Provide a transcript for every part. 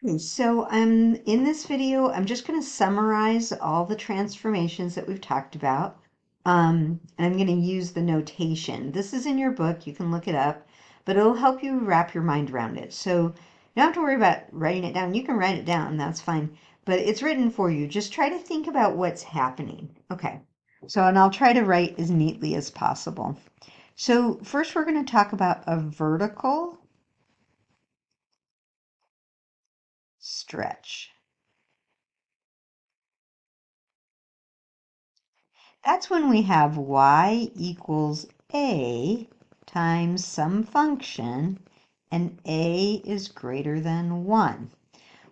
Okay, so in this video, I'm just going to summarize all the transformations that we've talked about. And I'm going to use the notation. This is in your book. You can look it up, but it'll help you wrap your mind around it. So you don't have to worry about writing it down. You can write it down. That's fine. But it's written for you. Just try to think about what's happening. Okay. And I'll try to write as neatly as possible. So first we're going to talk about a vertical stretch. That's when we have y equals a times some function, and a is greater than 1.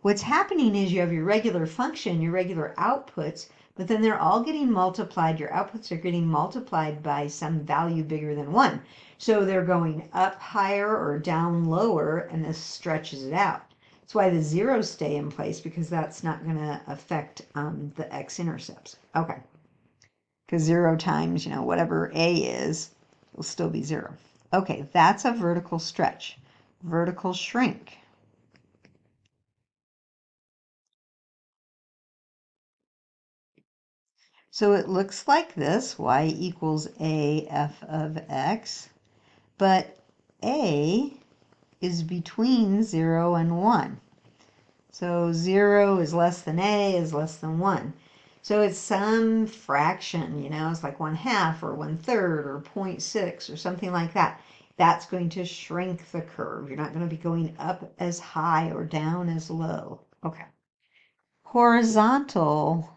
What's happening is you have your regular function, your regular outputs, but then they're all getting multiplied. Your outputs are getting multiplied by some value bigger than 1. So they're going up higher or down lower, and this stretches it out. That's why the zeros stay in place, because that's not going to affect the x-intercepts. Okay. Because 0 times, whatever a is, will still be 0. Okay, that's a vertical stretch. Vertical shrink. So it looks like this, y equals a f of x, but a is between 0 and 1. So 0 is less than a is less than 1. So it's some fraction, it's like 1/2 or 1/3 or 0.6 or something like that. That's going to shrink the curve. You're not going to be going up as high or down as low. Okay. Horizontal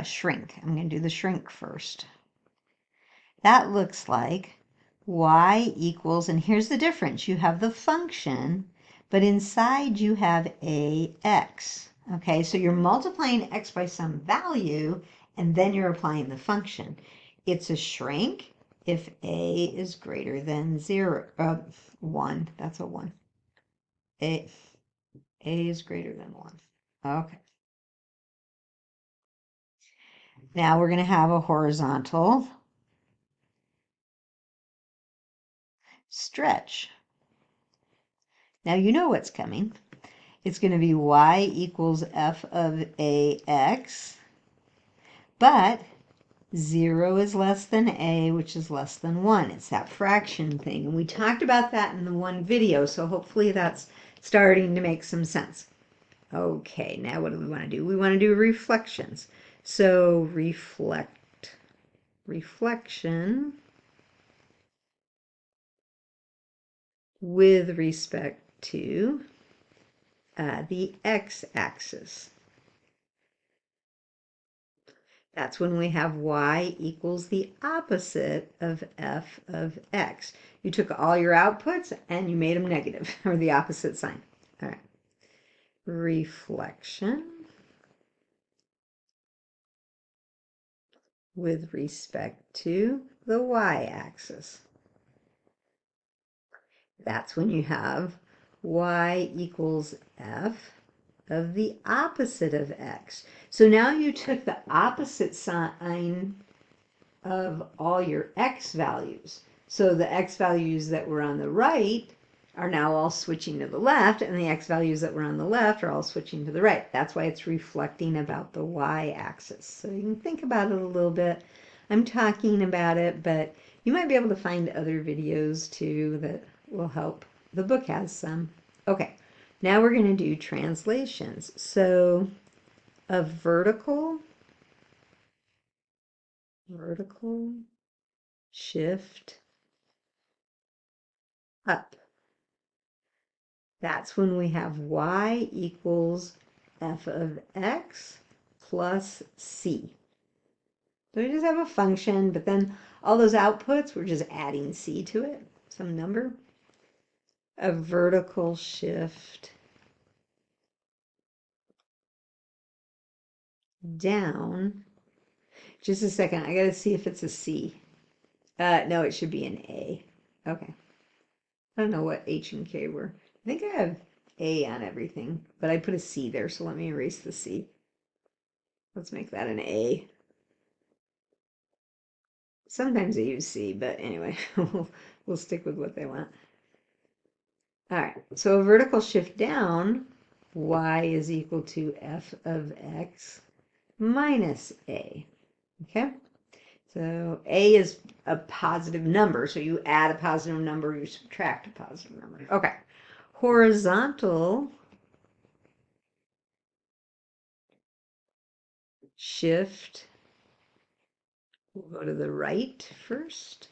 shrink. I'm going to do the shrink first. That looks like y equals, and here's the difference. You have the function, but inside you have ax. Okay, so you're multiplying x by some value, and then you're applying the function. It's a shrink if a is greater than 1. That's a 1. A is greater than 1. Okay. Now we're going to have a horizontal stretch. Now you know what's coming. It's going to be y equals f of ax, but 0 is less than a, which is less than 1. It's that fraction thing. And we talked about that in the one video, so hopefully that's starting to make some sense. Okay, now what do we want to do? We want to do reflections. So reflection with respect to the x-axis. That's when we have y equals the opposite of f of x. You took all your outputs and you made them negative, or the opposite sign. All right. Reflection with respect to the y-axis. That's when you have y equals f of the opposite of x. So now you took the opposite sign of all your x values. So the x values that were on the right are now all switching to the left, and the x values that were on the left are all switching to the right. That's why it's reflecting about the y-axis. So you can think about it a little bit. I'm talking about it, but you might be able to find other videos too that will help. The book has some. Okay, now we're going to do translations. So a vertical shift up. That's when we have y equals f of x plus c. So we just have a function, but then all those outputs, we're just adding c to it, some number. A vertical shift down. Just a second, I gotta see if it's a C. No, it should be an A. Okay. I don't know what H and K were. I think I have A on everything, but I put a C there, so let me erase the C. Let's make that an A. Sometimes they use C, but anyway, we'll stick with what they want. All right, so a vertical shift down, y is equal to f of x minus a. Okay, so a is a positive number, so you add a positive number, you subtract a positive number. Okay, horizontal shift, we'll go to the right first.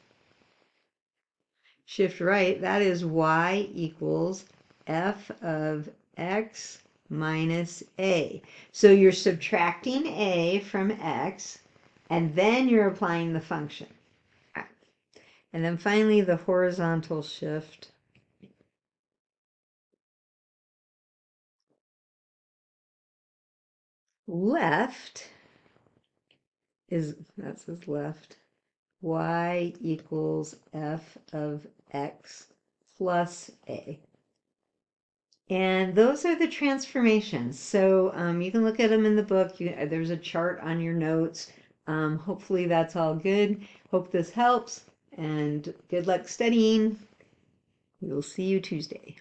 Shift right, that is y equals f of x minus a. So you're subtracting a from x, and then you're applying the function. And then finally, the horizontal shift. Left is, that says left, y equals f of x plus a. And those are the transformations. So you can look at them in the book. There's a chart on your notes. Hopefully that's all good. Hope this helps, and good luck studying. We'll see you Tuesday.